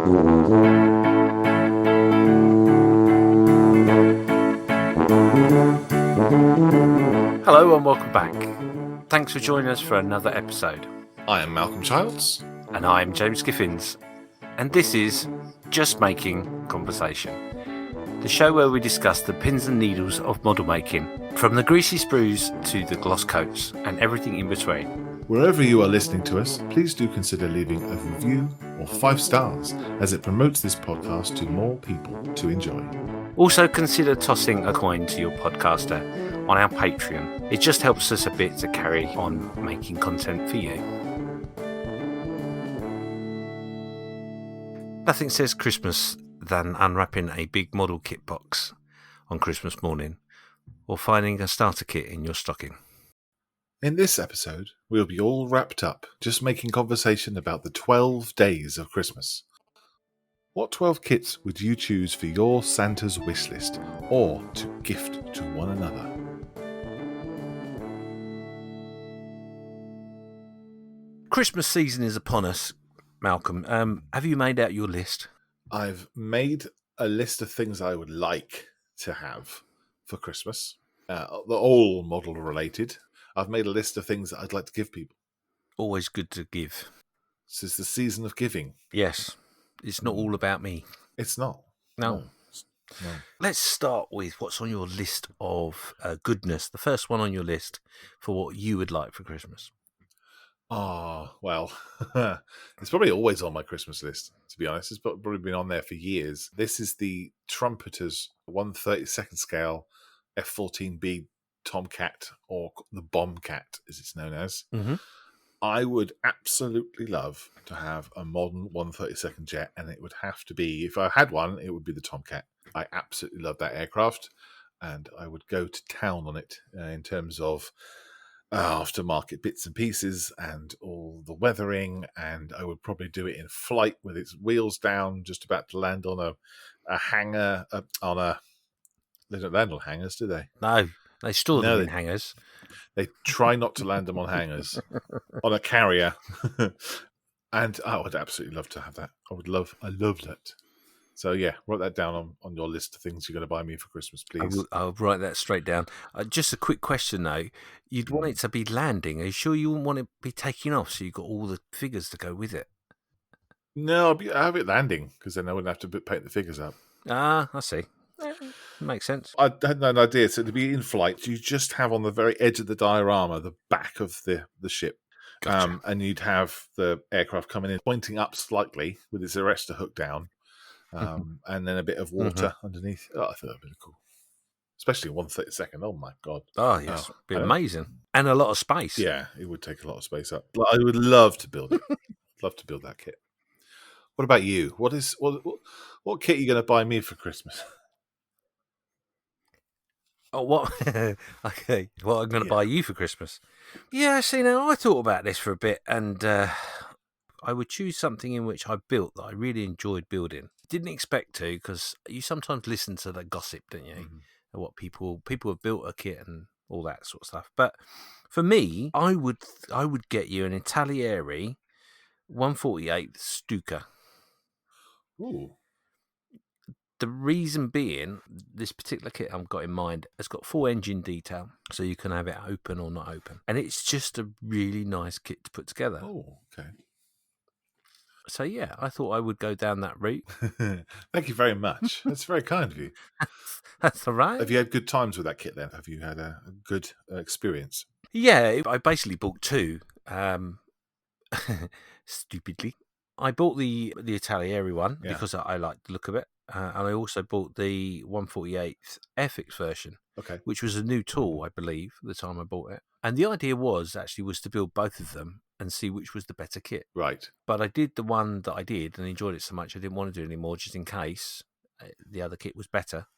Hello and welcome back. Thanks for joining us for another episode. I am Malcolm Childs. And I am James Skiffins. And this is Just Making Conversation, the show where we discuss the pins and needles of model making, from the greasy sprues to the gloss coats and everything in between. Wherever you are listening to us, please do consider leaving a review or 5 stars, as it promotes this podcast to more people to enjoy. Also consider tossing a coin to your podcaster on our Patreon. It just helps us a bit to carry on making content for you. Nothing says Christmas than unwrapping a big model kit box on Christmas morning or finding a starter kit in your stocking. In this episode, we'll be all wrapped up, just making conversation about the 12 days of Christmas. What 12 kits would you choose for your Santa's wish list, or to gift to one another? Christmas season is upon us, Malcolm. Have you made out your list? I've made a list of things I would like to have for Christmas. They're all model related. I've made a list of things that I'd like to give people. Always good to give. This is the season of giving. Yes. It's not all about me. It's not. No. Let's start with what's on your list of goodness. The first one on your list for what you would like for Christmas. Well, it's probably always on my Christmas list, to be honest. It's probably been on there for years. This is the Trumpeter's 1/32 scale F-14B Tomcat, or the Bombcat, as it's known as. Mm-hmm. I would absolutely love to have a modern 1/32 jet, and it would have to be, if I had one, it would be the Tomcat. I absolutely love that aircraft, and I would go to town on it in terms of aftermarket bits and pieces and all the weathering, and I would probably do it in flight with its wheels down, just about to land on a hangar. They don't land on hangars, do they? No, they store them in hangars. They try not to land them on hangars, on a carrier. And I would absolutely love to have that. I love that. So yeah, write that down on your list of things you're going to buy me for Christmas, please. I'll write that straight down. Just a quick question though. You'd want it to be landing. Are you sure you wouldn't want it to be taking off so you've got all the figures to go with it? No, I'll have it landing, because then I wouldn't have to paint the figures up. I see. Makes sense. I had no idea. So to be in flight, you just have on the very edge of the diorama the back of the ship. Gotcha. And you'd have the aircraft coming in, pointing up slightly with its arrestor hook down. And then a bit of water underneath. I thought that would be cool. Especially 1/32. Oh my God. Oh, yes. It'd be amazing. And a lot of space. Yeah, it would take a lot of space up. I would love to build it. Love to build that kit. What about you? What kit are you going to buy me for Christmas? Oh, what? Okay. What I'm going to buy you for Christmas? Yeah, see, now I thought about this for a bit, and I would choose something in which I built that I really enjoyed building. Didn't expect to, because you sometimes listen to the gossip, don't you? Mm-hmm. And what people have built a kit and all that sort of stuff. But for me, I would get you an Italieri 1/48 Stuka. Ooh. The reason being, this particular kit I've got in mind has got full engine detail, so you can have it open or not open. And it's just a really nice kit to put together. Oh, okay. So, yeah, I thought I would go down that route. Thank you very much. That's very kind of you. That's all right. Have you had good times with that kit then? Have you had a good experience? Yeah, I basically bought two. Stupidly. I bought the Italieri one because I like the look of it. And I also bought the 1/48 Airfix version, which was a new tool, I believe, at the time I bought it. And the idea was to build both of them and see which was the better kit. Right. But I did the one that I did and enjoyed it so much I didn't want to do it anymore, just in case the other kit was better.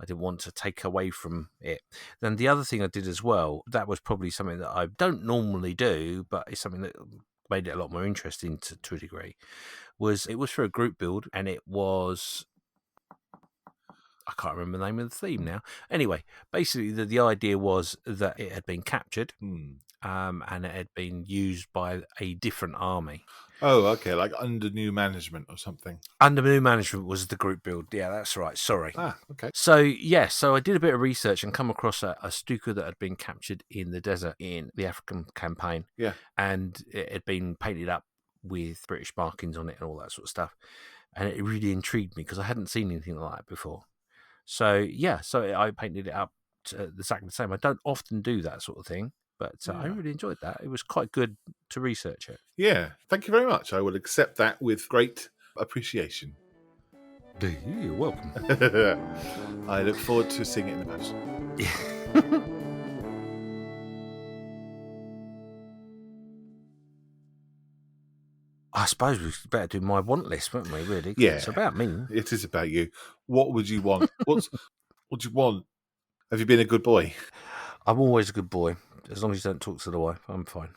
I didn't want to take away from it. Then the other thing I did as well, that was probably something that I don't normally do, but it's something that made it a lot more interesting to a degree, was it was for a group build, and it was, I can't remember the name of the theme now. Anyway, basically the idea was that it had been captured and it had been used by a different army. Oh, okay, like under new management or something. Under new management was the group build. Yeah, that's right. Sorry. Ah, okay. So, yeah, so I did a bit of research and come across a Stuka that had been captured in the desert in the African campaign. Yeah. And it had been painted up with British markings on it and all that sort of stuff. And it really intrigued me because I hadn't seen anything like that before. So, yeah, so I painted it up exactly the same. I don't often do that sort of thing, but I really enjoyed that. It was quite good to research it. Yeah, thank you very much. I will accept that with great appreciation. You're welcome. I look forward to seeing it in the post. I suppose we better do my want list, wouldn't we, really? Yeah. It's about me. It is about you. What would you want? What do you want? Have you been a good boy? I'm always a good boy. As long as you don't talk to the wife, I'm fine.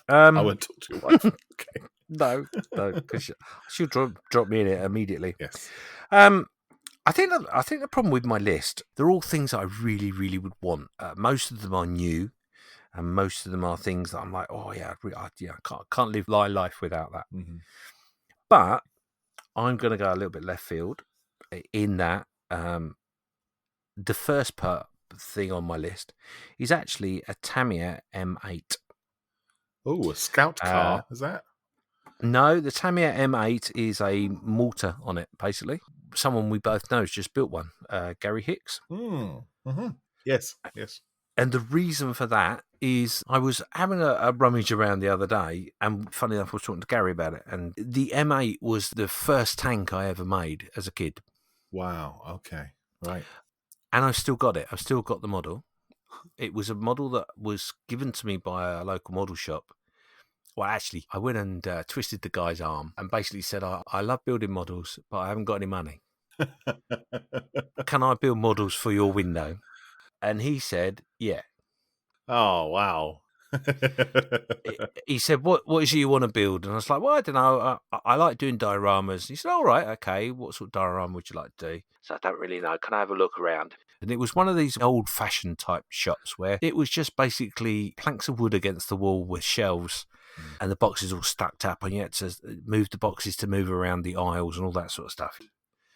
I won't talk to your wife. Okay. No, because she'll drop me in it immediately. Yes. I think the problem with my list, they're all things that I really, really would want. Most of them are new, and most of them are things that I'm like, oh yeah, I can't live my life without that. Mm-hmm. But I'm going to go a little bit left field in that the first thing on my list is actually a Tamiya M8. Oh, a scout car, is that? No, the Tamiya M8 is a mortar on it, basically. Someone we both know has just built one, Gary Hicks. Mm-hmm. Yes. And the reason for that is I was having a rummage around the other day, and funny enough, I was talking to Gary about it. And the M8 was the first tank I ever made as a kid. Wow. Okay. Right. And I've still got it. I've still got the model. It was a model that was given to me by a local model shop. Well, actually, I went and twisted the guy's arm and basically said, I love building models, but I haven't got any money. Can I build models for your window? And he said, yeah. Oh, wow. He said, what is it you want to build? And I was like, well, I don't know. I like doing dioramas. He said, all right, okay. What sort of diorama would you like to do? So I don't really know. Can I have a look around? And it was one of these old-fashioned type shops where it was just basically planks of wood against the wall with shelves and the boxes all stacked up, and you had to move the boxes to move around the aisles and all that sort of stuff.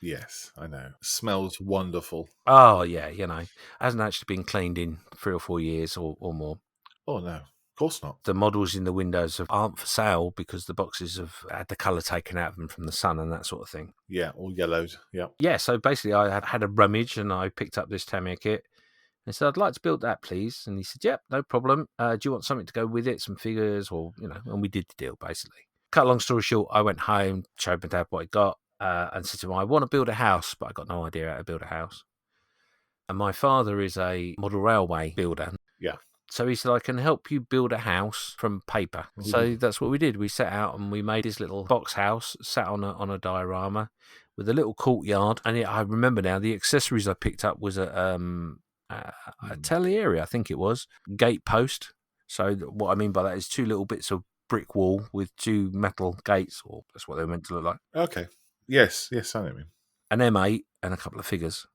Yes, I know. Smells wonderful. Oh, yeah, hasn't actually been cleaned in 3 or 4 years or more. Oh, no. Of course not. The models in the windows aren't for sale because the boxes have had the colour taken out of them from the sun and that sort of thing. Yeah, all yellowed. Yeah. Yeah, so basically I had a rummage and I picked up this Tamiya kit and said, I'd like to build that, please. And he said, yep, no problem. Do you want something to go with it, some figures or, and we did the deal, basically. Cut a long story short, I went home, showed my dad what I got and said to him, I want to build a house, but I got no idea how to build a house. And my father is a model railway builder. Yeah. So he said, I can help you build a house from paper. Mm-hmm. So that's what we did. We set out and we made this little box house, sat on a diorama with a little courtyard. And I remember now, the accessories I picked up was a Tellieri, I think it was, gate post. So what I mean by that is 2 little bits of brick wall with 2 metal gates, or that's what they were meant to look like. Okay. Yes, I know what you mean. An M8 and a couple of figures.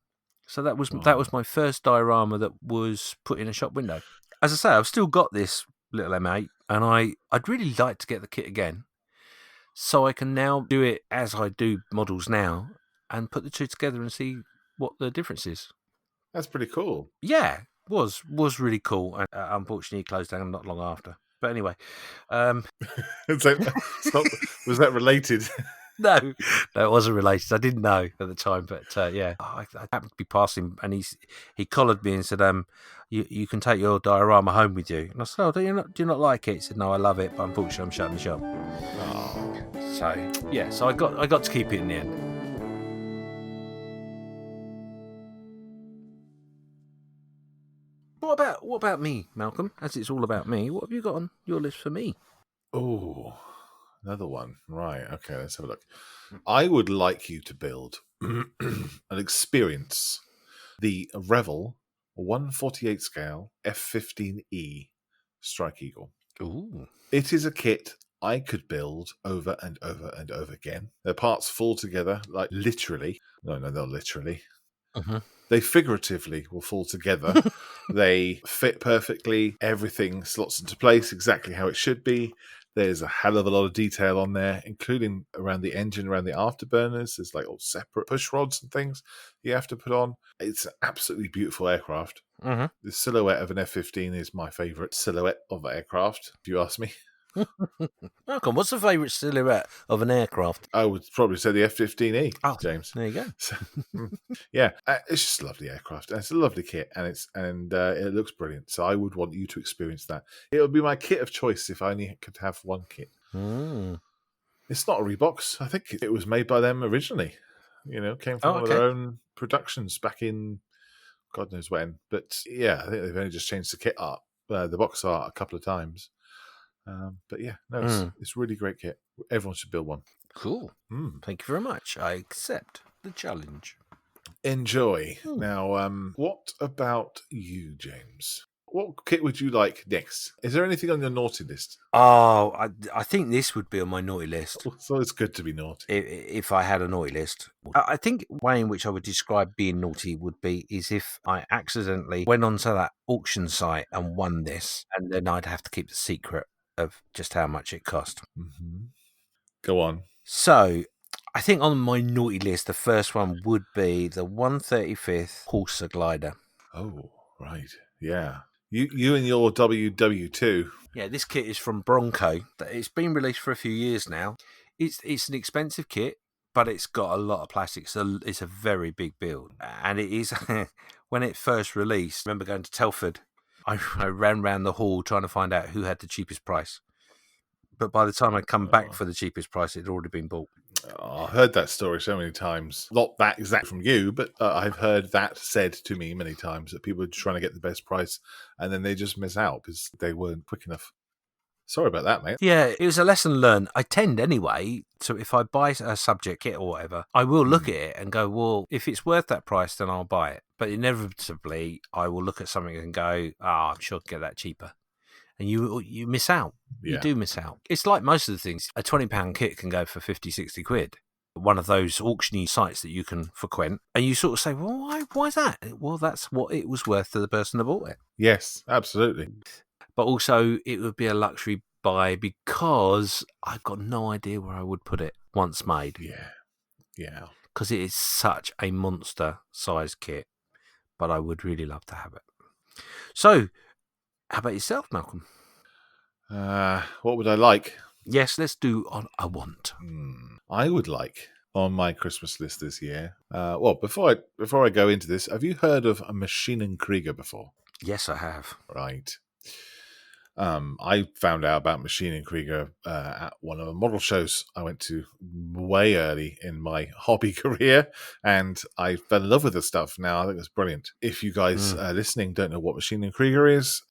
So that was my first diorama that was put in a shop window. As I say, I've still got this little M8, and I'd really like to get the kit again, so I can now do it as I do models now, and put the two together and see what the difference is. That's pretty cool. Yeah, was really cool, and unfortunately it closed down not long after. But anyway, was that related? No, it wasn't related. I didn't know at the time, but yeah, I happened to be passing, and he collared me and said, you can take your diorama home with you." And I said, "Oh, do you not like it?" He said, "No, I love it, but unfortunately, I'm shutting the shop." Oh. So yeah, so I got to keep it in the end. What about me, Malcolm? As it's all about me, what have you got on your list for me? Oh, another one. Right. Okay, let's have a look. I would like you to build an experience the Revel 148 scale F-15E Strike Eagle. Ooh. It is a kit I could build over and over and over again. Their parts fall together, like literally. No, not literally. Uh-huh. They figuratively will fall together They fit perfectly. Everything slots into place exactly how it should be. There's a hell of a lot of detail on there, including around the engine, around the afterburners. There's like all separate push rods and things you have to put on. It's an absolutely beautiful aircraft. Mm-hmm. The silhouette of an F-15 is my favourite silhouette of aircraft, if you ask me. Malcolm, what's the favourite silhouette of an aircraft? I would probably say the F-15E, Oh, James. there you go. So, yeah, it's just a lovely aircraft. And it's a lovely kit, and it looks brilliant. So I would want you to experience that. It would be my kit of choice if I only could have one kit. It's not a Reeboks. I think it was made by them originally. Came from one of their own productions back in God knows when. But yeah, I think they've only just changed the kit up, the box art a couple of times. But yeah, no, it's a really great kit. Everyone should build one. Cool. Thank you very much. I accept the challenge. Enjoy. Now, what about you, James? What kit would you like next? Is there anything on your naughty list? Oh, I think this would be on my naughty list. So it's good to be naughty. If I had a naughty list. I think the way in which I would describe being naughty would be is if I accidentally went onto that auction site and won this, and then I'd have to keep the secret of just how much it cost. Mm-hmm. Go on. So, I think on my naughty list, the first one would be the 135th Horsa glider. Oh, right. Yeah. You and your WW2. Yeah, this kit is from Bronco. It's been released for a few years now. It's an expensive kit, but it's got a lot of plastic. So it's a very big build. And it is, when it first released, I remember going to Telford. I ran around the hall trying to find out who had the cheapest price. But by the time I'd come back for the cheapest price, it had already been bought. Oh, I've heard that story so many times. Not that exact from you, but I've heard that said to me many times, that people are trying to get the best price and then they just miss out because they weren't quick enough. Sorry about that, mate. Yeah, it was a lesson learned. I tend anyway, so if I buy a subject kit or whatever, I will look at it and go, well, if it's worth that price, then I'll buy it. But inevitably, I will look at something and go, I'm sure I can get that cheaper. And you miss out. Yeah. You do miss out. It's like most of the things. A £20 kit can go for 50, 60 quid. One of those auctioning sites that you can frequent. And you sort of say, well, why is that? Well, that's what it was worth to the person that bought it. Yes, absolutely. But also, it would be a luxury buy because I've got no idea where I would put it once made. Yeah. Because it is such a monster-sized kit. But I would really love to have it. So, how about yourself, Malcolm? What would I like? Yes, let's do on a want. I would like on my Christmas list this year. Well, before I go into this, have you heard of a Maschinenkrieger before? Yes, I have. Right. I found out about Maschinenkrieger at one of the model shows I went to way early in my hobby career, and I fell in love with the stuff. Now I think it's brilliant. If you guys listening don't know what Maschinenkrieger is,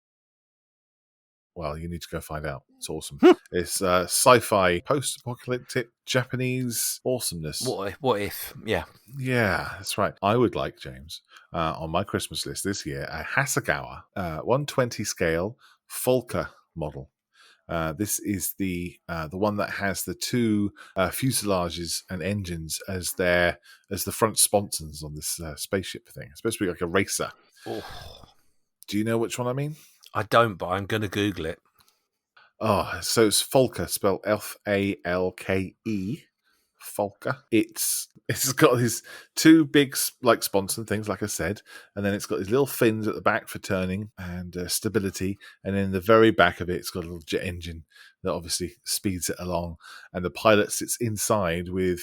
well, you need to go find out. It's awesome. It's sci-fi, post-apocalyptic, Japanese awesomeness. What if? Yeah. Yeah, that's right. I would like, James, on my Christmas list this year, a Hasegawa 120 scale Volker model. This is the one that has the two fuselages and engines as the front sponsons on this spaceship thing. It's supposed to be like a racer. Oh. Do you know which one I mean? I don't, but I'm going to Google it. Oh, so it's Volker, spelled Falke. Volker. It's got these two big like sponson things, like I said, and then it's got these little fins at the back for turning and stability, and in the very back of it, it's got a little jet engine that obviously speeds it along, and the pilot sits inside with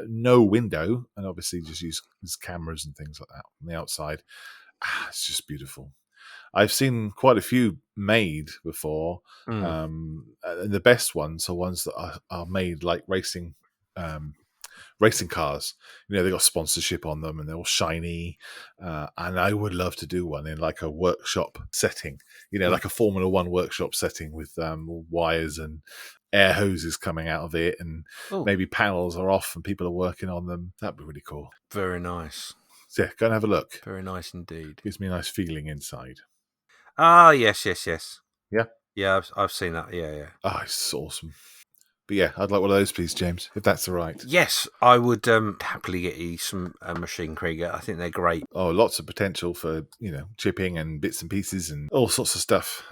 no window, and obviously just uses cameras and things like that on the outside. It's just beautiful. I've seen quite a few made before. And the best ones are ones that are made like racing cars. They got sponsorship on them and they're all shiny. And I would love to do one in like a workshop setting, like a Formula One workshop setting with wires and air hoses coming out of it, and maybe panels are off and people are working on them. That'd be really cool. Very nice. So yeah, go and have a look. Very nice indeed. Gives me a nice feeling inside. Ah, yes. Yeah? Yeah, I've seen that. Yeah. Oh, it's awesome. But yeah, I'd like one of those, please, James, if that's all right. Yes, I would happily get you some Machine Krieger. I think they're great. Oh, lots of potential for chipping and bits and pieces and all sorts of stuff.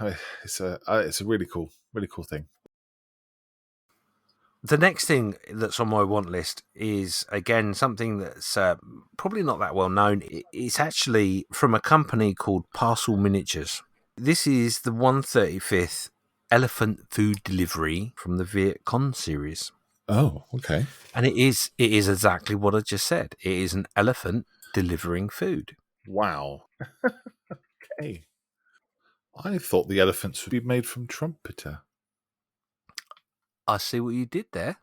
It's a really cool thing. The next thing that's on my want list is, again, something that's probably not that well known. It's actually from a company called Parcel Miniatures. This is the 135th Elephant Food Delivery from the Viet Con series. Oh, okay. And it is exactly what I just said. It is an elephant delivering food. Wow. Okay. I thought the elephants would be made from trumpeter. I see what you did there.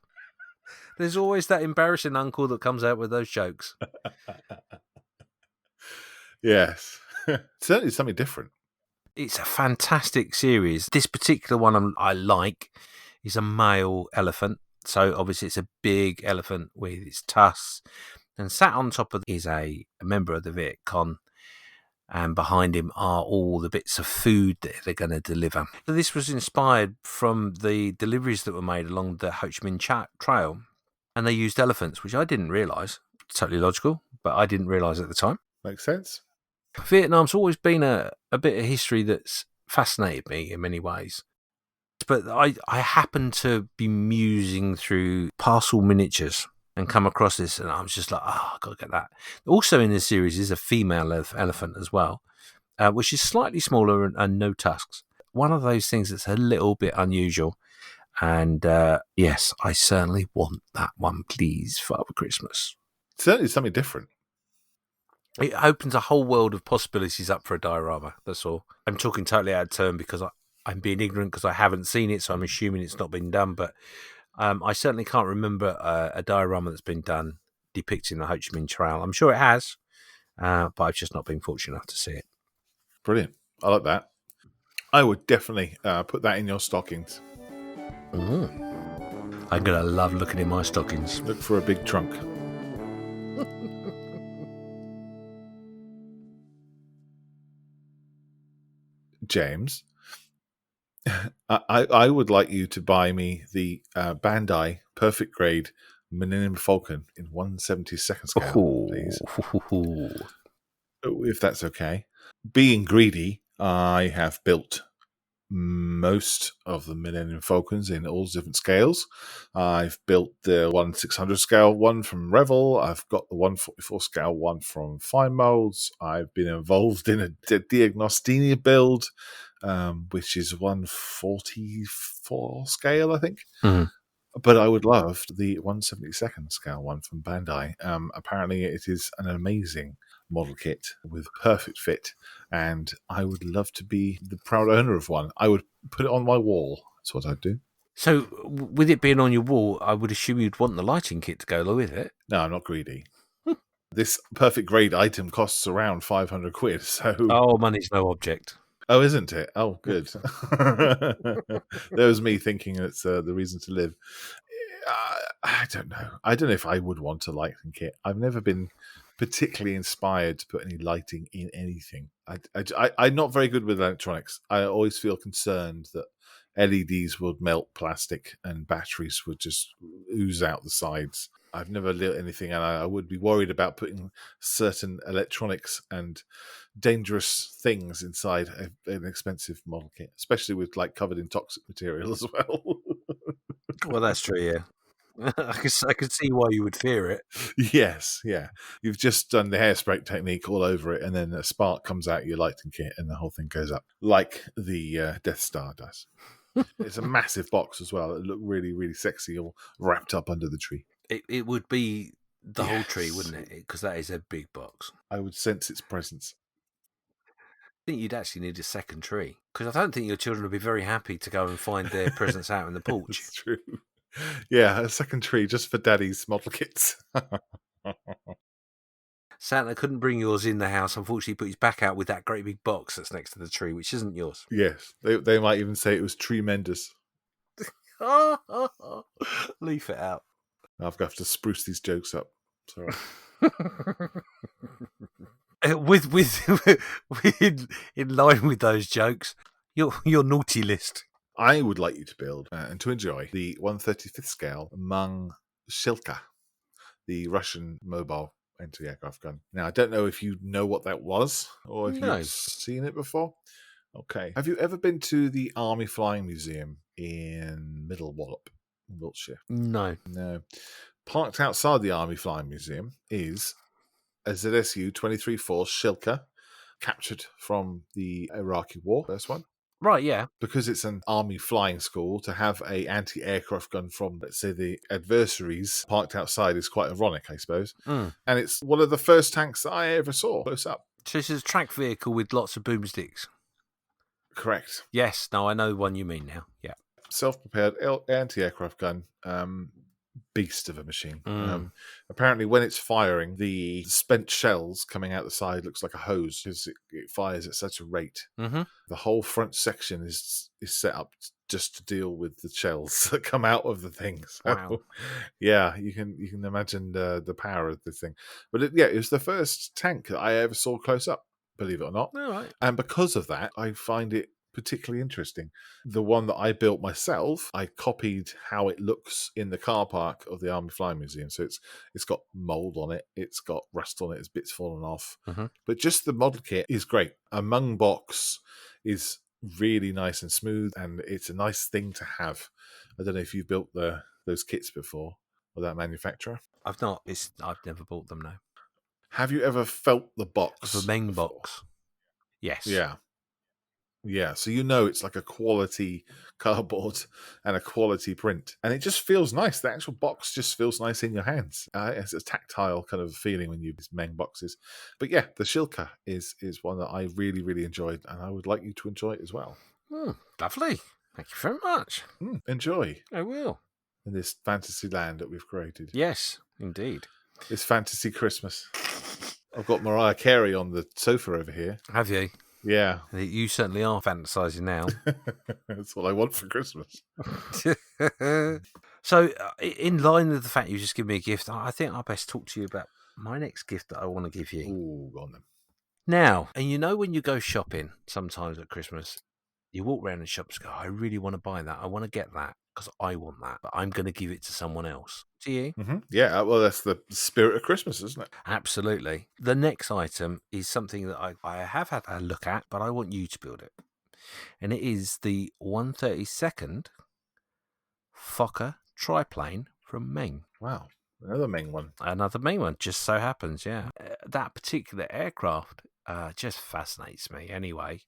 There's always that embarrassing uncle that comes out with those jokes. Yes. Certainly something different. It's a fantastic series. This particular one I like is a male elephant. So obviously it's a big elephant with its tusks. And sat on top of is a member of the Viet Con. And behind him are all the bits of food that they're going to deliver. This was inspired from the deliveries that were made along the Ho Chi Minh Trail. And they used elephants, which I didn't realise. Totally logical, but I didn't realise at the time. Makes sense. Vietnam's always been a bit of history that's fascinated me in many ways. But I happened to be musing through Parcel Miniatures and come across this, and I was just like, oh, I've got to get that. Also in this series is a female elephant as well, which is slightly smaller and no tusks. One of those things that's a little bit unusual. And yes, I certainly want that one, please, Father Christmas. Certainly something different. It opens a whole world of possibilities up for a diorama, that's all. I'm talking totally out of turn because I'm being ignorant because I haven't seen it, so I'm assuming it's not been done. But I certainly can't remember a diorama that's been done depicting the Ho Chi Minh Trail. I'm sure it has, but I've just not been fortunate enough to see it. Brilliant. I like that. I would definitely put that in your stockings. I'm going to love looking in my stockings. Look for a big trunk. James, I would like you to buy me the Bandai Perfect Grade Millennium Falcon in 1/72 scale, please. If that's okay. Being greedy, I have built most of the Millennium Falcons in all different scales. I've built the 1/600 scale one from Revell. I've got the 1/44 scale one from Fine Molds. I've been involved in a Diagnostina build, which is 1/44 scale, I think. Mm-hmm. But I would love the 1/72 scale one from Bandai. Apparently, it is an amazing model kit with perfect fit, and I would love to be the proud owner of one. I would put it on my wall. That's what I'd do. So, with it being on your wall, I would assume you'd want the lighting kit to go along with it. No, I'm not greedy. This perfect grade item costs around 500 quid. So, oh, money's no object. Oh, isn't it? Oh, good. There was me thinking it's the reason to live. I don't know. I don't know if I would want a lighting kit. I've never been particularly inspired to put any lighting in anything. I'm not very good with electronics. I always feel concerned that LEDs would melt plastic and batteries would just ooze out the sides. I've never lit anything, and I would be worried about putting certain electronics and dangerous things inside an expensive model kit, especially with covered in toxic material as well. Well, that's true, yeah. I could see why you would fear it. Yes, yeah. You've just done the hairspray technique all over it, and then a spark comes out your lighting kit, and the whole thing goes up like the Death Star does. It's a massive box as well. It looked really, really sexy, all wrapped up under the tree. It would be the whole tree, wouldn't it? Because that is a big box. I would sense its presence. I think you'd actually need a second tree, because I don't think your children would be very happy to go and find their presents out in the porch. It's true. Yeah, a second tree just for Daddy's model kits. Santa couldn't bring yours in the house. Unfortunately, he put his back out with that great big box that's next to the tree, which isn't yours. Yes, they might even say it was tremendous. Leave it out. I've got to spruce these jokes up. Sorry. with in line with those jokes, your naughty list. I would like you to build and to enjoy the 1/35th scale Mung Shilka, the Russian mobile anti-aircraft gun. Now, I don't know if you know what that was or if No. you've seen it before. Okay. Have you ever been to the Army Flying Museum in Middle Wallop, Wiltshire? No. No. Parked outside the Army Flying Museum is a ZSU 23-4 Shilka, captured from the Iraqi War, first one. Right, yeah. Because it's an army flying school, to have a anti-aircraft gun from, let's say, the adversaries parked outside is quite ironic, I suppose. Mm. And it's one of the first tanks that I ever saw close up. So this is a track vehicle with lots of boomsticks. Correct. Yes, no, I know the one you mean now. Yeah. Self-prepared anti-aircraft gun. Beast of a machine. Mm. Apparently, when it's firing, the spent shells coming out the side looks like a hose because it fires at such a rate. Mm-hmm. The whole front section is set up just to deal with the shells that come out of the thing. So, Wow. Yeah, you can imagine the power of this thing. But it was the first tank that I ever saw close up, believe it or not. All right. And because of that, I find it particularly interesting. The one that I built myself, I copied how it looks in the car park of the Army Flying Museum. So it's got mold on it, it's got rust on it, it's bits fallen off. Mm-hmm. But just the model kit is great. A Mung box is really nice and smooth, and it's a nice thing to have. I don't know if you've built those kits before or that manufacturer. I've not. I've never bought them, no. Have you ever felt the box? The main before? box. Yes. Yeah, so it's like a quality cardboard and a quality print. And it just feels nice. The actual box just feels nice in your hands. It's a tactile kind of feeling when you use main boxes. But yeah, the Shilka is one that I really, really enjoyed, and I would like you to enjoy it as well. Lovely. Thank you very much. Enjoy. I will. In this fantasy land that we've created. Yes, indeed. This fantasy Christmas. I've got Mariah Carey on the sofa over here. Have you? Yeah. You certainly are fantasizing now. That's what I want for Christmas. So, in line with the fact you just give me a gift, I think I'll best talk to you about my next gift that I want to give you. Ooh, go on then. Now, and when you go shopping sometimes at Christmas, you walk around the shops and go, I really want to buy that. I want to get that because I want that, but I'm going to give it to someone else. Do you? Mm-hmm. Yeah, well, that's the spirit of Christmas, isn't it? Absolutely. The next item is something that I have had a look at, but I want you to build it. And it is the 132nd Fokker triplane from Meng. Wow, another Meng one. Another Meng one, just so happens, yeah. That particular aircraft just fascinates me anyway.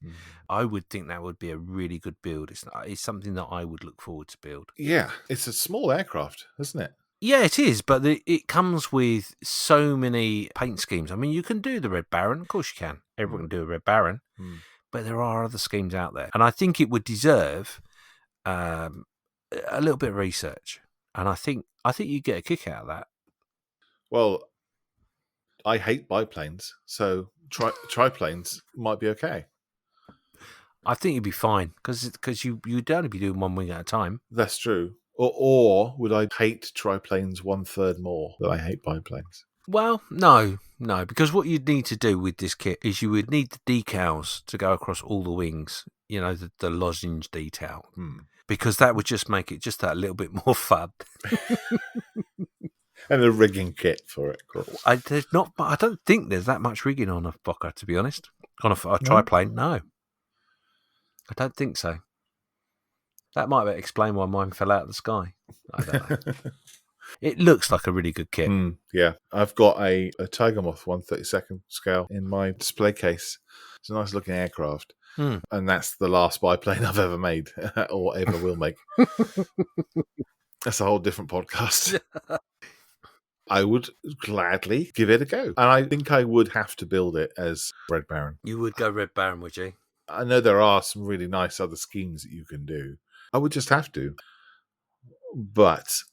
I would think that would be a really good build. It's something that I would look forward to build. Yeah, it's a small aircraft, isn't it? Yeah, it is, but it comes with so many paint schemes. I mean, you can do the Red Baron, of course you can. Everyone can do a Red Baron, but there are other schemes out there. And I think it would deserve a little bit of research. And I think you get a kick out of that. Well, I hate biplanes, so triplanes might be okay. I think you'd be fine because you'd only be doing one wing at a time. That's true. Or would I hate triplanes 1/3 more than I hate biplanes? Well, no, because what you'd need to do with this kit is you would need the decals to go across all the wings, the lozenge detail, because that would just make it just that little bit more fun. And a rigging kit for it, of course. I don't think there's that much rigging on a Fokker, to be honest. On a triplane, no. I don't think so. That might explain why mine fell out of the sky. I don't know. It looks like a really good kit. Yeah. I've got a Tiger Moth 1/32nd scale in my display case. It's a nice looking aircraft. And that's the last biplane I've ever made or ever will make. That's a whole different podcast. I would gladly give it a go. And I think I would have to build it as Red Baron. You would go Red Baron, would you? I know there are some really nice other schemes that you can do. I would just have to. But,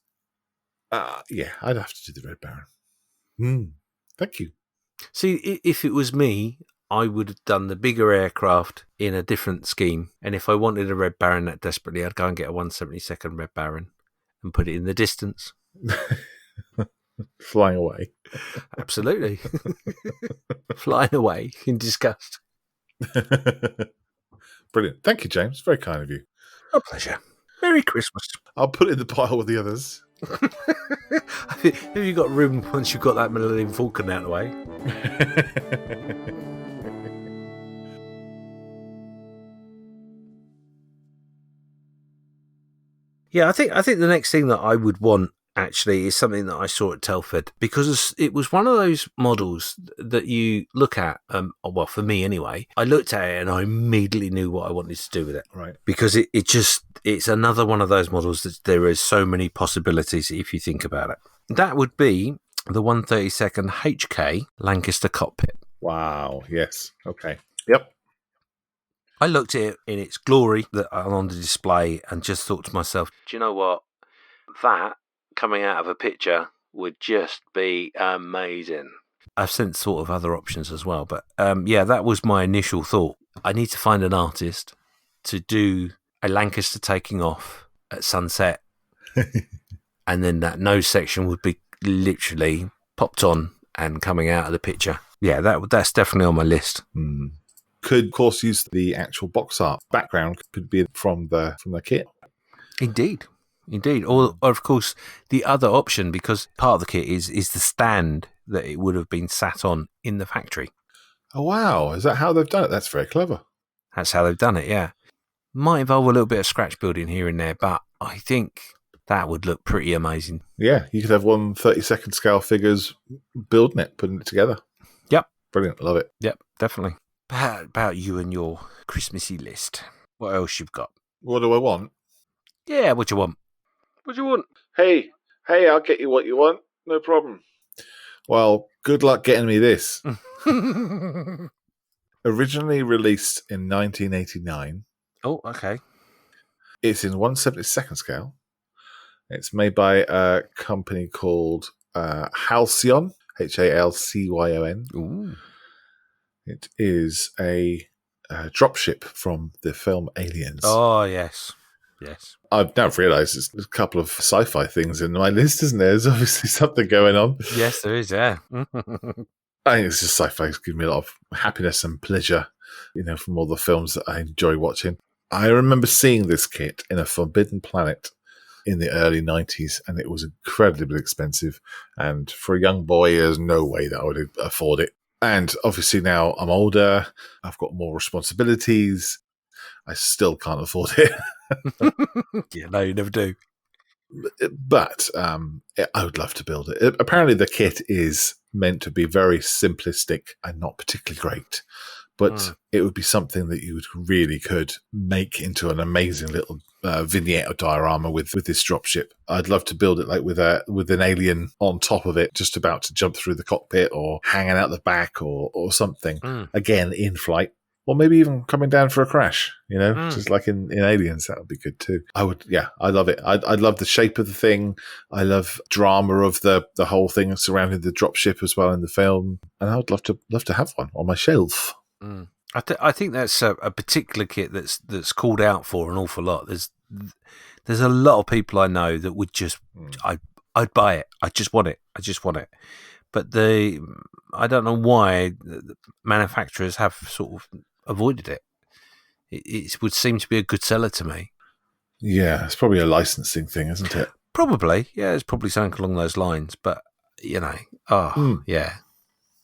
yeah, I'd have to do the Red Baron. Thank you. See, if it was me, I would have done the bigger aircraft in a different scheme. And if I wanted a Red Baron that desperately, I'd go and get a 172nd Red Baron and put it in the distance. Flying away. Absolutely. Flying away in disgust. Brilliant. Thank you, James. Very kind of you. A pleasure. Merry Christmas. I'll put it in the pile with the others. Have you got room once you've got that Millennium Falcon out of the way? Yeah, I think the next thing that I would want actually is something that I saw at Telford, because it was one of those models that you look at. Well, for me anyway, I looked at it and I immediately knew what I wanted to do with it. Right. Because it's another one of those models that there is so many possibilities if you think about it. That would be the 132nd HK Lancaster cockpit. Wow. Yes. Okay. Yep. I looked at it in its glory that on the display and just thought to myself, do you know what? That coming out of a picture would just be amazing. I've sent sort of other options as well, but yeah, that was my initial thought. I need to find an artist to do a Lancaster taking off at sunset, and then that nose section would be literally popped on and coming out of the picture. Yeah, that's definitely on my list. Could, of course, use the actual box art background. Could be from the kit. Indeed. Or of course, the other option, because part of the kit is the stand that it would have been sat on in the factory. Oh, wow. Is that how they've done it? That's very clever. That's how they've done it, yeah. Might involve a little bit of scratch building here and there, but I think that would look pretty amazing. Yeah, you could have 1/32 scale figures building it, putting it together. Yep. Brilliant. Love it. Yep, definitely. How about you and your Christmassy list? What else you've got? What do I want? Yeah, what you want? What do you want? Hey, I'll get you what you want. No problem. Well, good luck getting me this. Originally released in 1989. Oh, okay. It's in 1/72 scale. It's made by a company called Halcyon, Halcyon. Ooh. It is a dropship from the film Aliens. Oh, yes. I've now realised there's a couple of sci-fi things in my list, isn't there? There's obviously something going on. Yes, there is, yeah. I think it's just sci-fi's given me a lot of happiness and pleasure, from all the films that I enjoy watching. I remember seeing this kit in a Forbidden Planet in the early 90s, and it was incredibly expensive. And for a young boy, there's no way that I would afford it. And obviously now I'm older, I've got more responsibilities. I still can't afford it. Yeah, no, you never do. But I would love to build it. Apparently the kit is meant to be very simplistic and not particularly great. But it would be something that you really could make into an amazing little vignette or diorama with this dropship. I'd love to build it like with an alien on top of it, just about to jump through the cockpit or hanging out the back or something. Again, in flight. Or maybe even coming down for a crash, just like in Aliens. That would be good too. I love it. I love the shape of the thing. I love drama of the whole thing surrounding the dropship as well in the film. And I would love to have one on my shelf. I think that's a particular kit that's called out for an awful lot. There's a lot of people I know that would just I'd buy it. I just want it. But I don't know why the manufacturers have sort of avoided it. It would seem to be a good seller to me. Yeah, it's probably a licensing thing, isn't it? Probably, yeah. It's probably something along those lines. But yeah,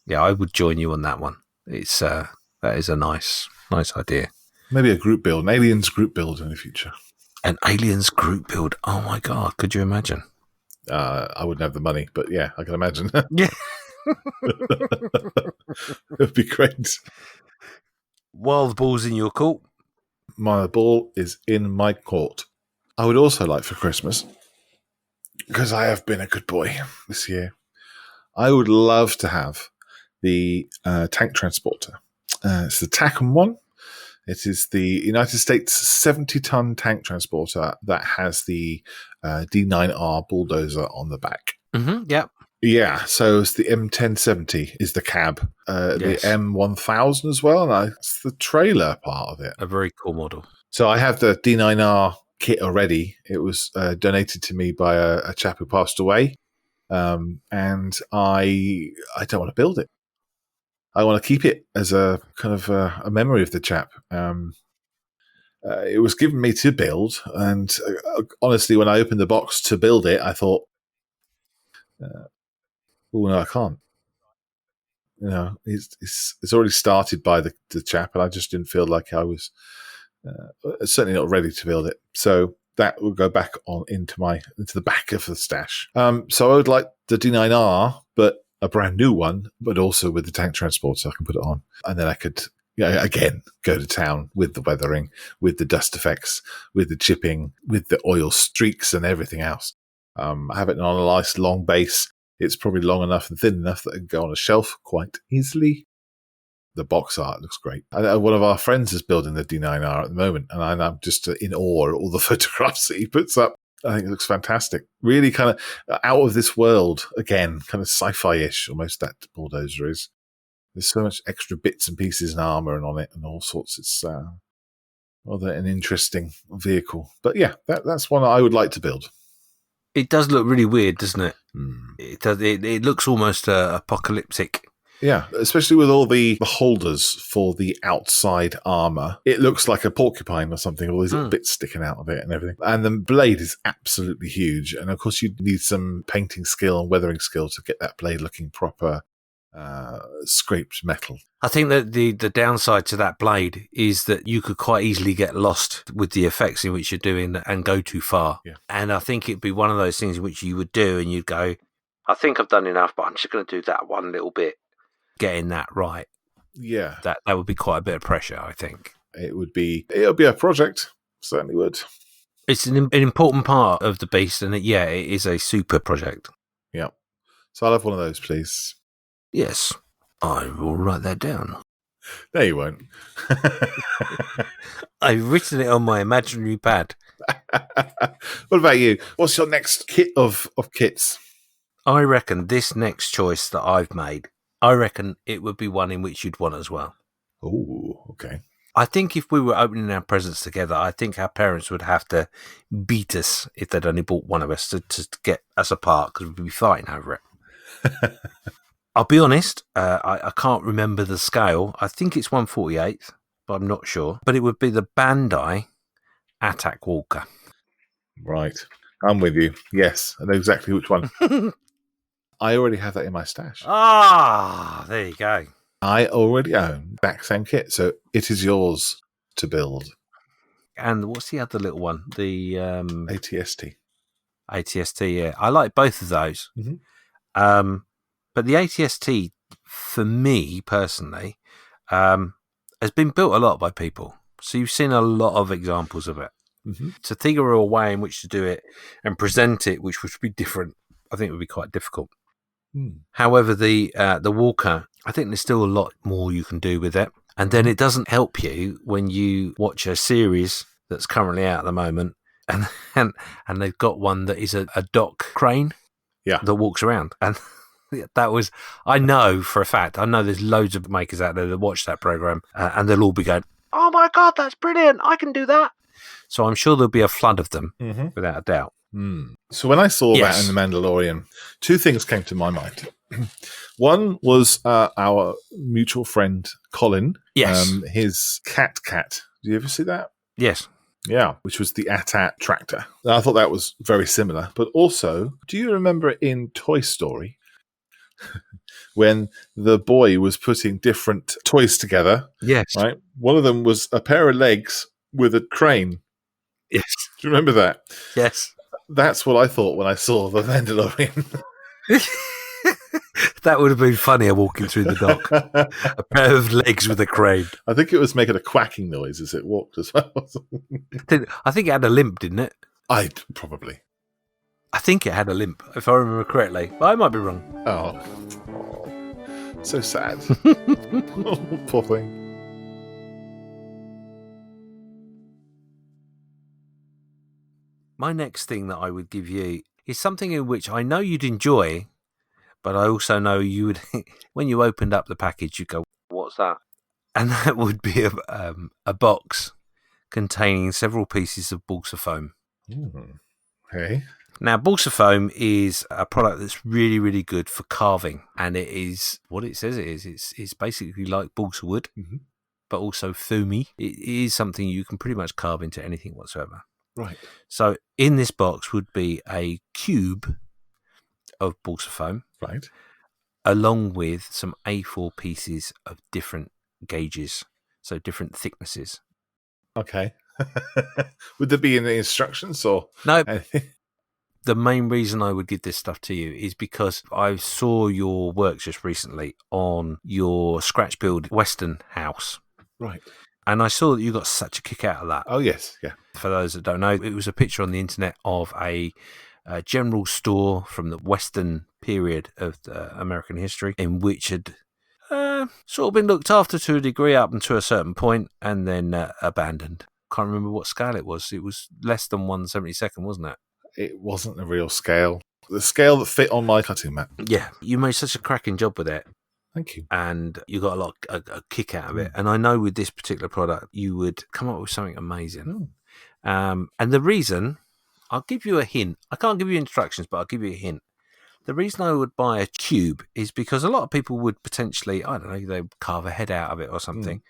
I would join you on that one. It's that is a nice idea. Maybe a group build, an Aliens group build in the future. An Aliens group build. Oh my God, could you imagine? I wouldn't have the money, but yeah, I can imagine. Yeah. It would be great. While the ball's in your court. My ball is in my court. I would also like for Christmas, because I have been a good boy this year, I would love to have the tank transporter. It's the TACM one. It is the United States 70-ton tank transporter that has the D9R bulldozer on the back. Mm-hmm, yep. Yeah, so it's the M1070 is the cab. Yes. The M1000 as well, and it's the trailer part of it. A very cool model. So I have the D9R kit already. It was donated to me by a chap who passed away, and I don't want to build it. I want to keep it as a kind of a memory of the chap. it was given me to build, and honestly, when I opened the box to build it, I thought, "Oh no, I can't." It's already started by the chap, and I just didn't feel like I was certainly not ready to build it. So that will go back on into the back of the stash. So I would like the D9R, but a brand new one, but also with the tank transport, so I can put it on, and then I could again go to town with the weathering, with the dust effects, with the chipping, with the oil streaks and everything else. I have it on a nice long base. It's probably long enough and thin enough that it can go on a shelf quite easily. The box art looks great. One of our friends is building the D9R at the moment, and I'm just in awe at all the photographs that he puts up. I think it looks fantastic. Really kind of out of this world, again, kind of sci-fi-ish, almost, that bulldozer is. There's so much extra bits and pieces and armor and on it and all sorts. It's rather an interesting vehicle. But yeah, that's one I would like to build. It does look really weird, doesn't it? Mm. It does. It looks almost apocalyptic. Yeah, especially with all the holders for the outside armor. It looks like a porcupine or something, all these little bits sticking out of it and everything. And the blade is absolutely huge. And of course, you need some painting skill and weathering skill to get that blade looking proper scraped metal. I think that the downside to that blade is that you could quite easily get lost with the effects in which you're doing and go too far. Yeah. And I think it'd be one of those things in which you would do and you'd go, I think I've done enough, but I'm just going to do that one little bit. Getting that right. Yeah. That would be quite a bit of pressure, I think. It would be a project. Certainly would. It's an important part of the beast, and it is a super project. Yeah. So I'll have one of those, please. Yes. I will write that down. No, you won't. I've written it on my imaginary pad. What about you? What's your next kit of kits? I reckon this next choice that I've made, I reckon it would be one in which you'd want as well. Oh, okay. I think if we were opening our presents together, I think our parents would have to beat us if they'd only bought one of us to get us apart, because we'd be fighting over it. I'll be honest, I can't remember the scale. I think it's 1/48th, but I'm not sure. But it would be the Bandai Attack Walker. Right. I'm with you. Yes, I know exactly which one. I already have that in my stash. Ah, there you go. I already own that same kit, so it is yours to build. And what's the other little one? The ATST. ATST, yeah. I like both of those. Mm-hmm. But the ATST, for me personally, has been built a lot by people. So you've seen a lot of examples of it. Mm-hmm. To figure a way in which to do it and present it, which would be different, I think it would be quite difficult. However, the Walker, I think there's still a lot more you can do with it. And then it doesn't help you when you watch a series that's currently out at the moment, and they've got one that is a dock crane that walks around. And that was, I know for a fact, I know there's loads of makers out there that watch that program, and they'll all be going, oh my God, that's brilliant, I can do that. So I'm sure there'll be a flood of them, without a doubt. So when I saw that in The Mandalorian, two things came to my mind. One was our mutual friend Colin. Yes. His cat. Do you ever see that? Yes. Yeah, which was the AT-AT tractor. I thought that was very similar. But also, do you remember in Toy Story when the boy was putting different toys together? Yes. Right. One of them was a pair of legs with a crane. Yes. Do you remember that? Yes. That's what I thought when I saw The Mandalorian. That would have been funnier walking through the dock. A pair of legs with a crane. I think it was making a quacking noise as it walked as well. I think it had a limp, didn't it? Probably. I think it had a limp, if I remember correctly. But I might be wrong. Oh. So sad. Oh, poor thing. My next thing that I would give you is something in which I know you'd enjoy, but I also know you would, when you opened up the package, you'd go, what's that? And that would be a box containing several pieces of balsa foam. Okay. Now, balsa foam is a product that's really, really good for carving, and it is what it says it is. It's basically like balsa wood. but also foamy. It is something you can pretty much carve into anything whatsoever. Right. So in this box would be a cube of balsa foam, Right. along with some A4 pieces of different gauges, so different thicknesses. Okay. Would there be in the instructions or No, anything? the main reason I would give this stuff to you is because I saw your work just recently on your scratch build Western house. Right. And I saw that you got such a kick out of that. Oh, yes. Yeah. For those that don't know, it was a picture on the internet of a general store from the Western period of American history, in which had sort of been looked after to a degree up until a certain point and then abandoned. Can't remember what scale it was. It was less than 1/72nd, wasn't it? It wasn't a real scale. The scale that fit on my cutting mat. Yeah, you made such a cracking job with it. Thank you. And you got a kick out of it. And I know with this particular product, you would come up with something amazing. And the reason, I'll give you a hint. I can't give you instructions, but I'll give you a hint. The reason I would buy a cube is because a lot of people would potentially, I don't know, they would carve a head out of it or something.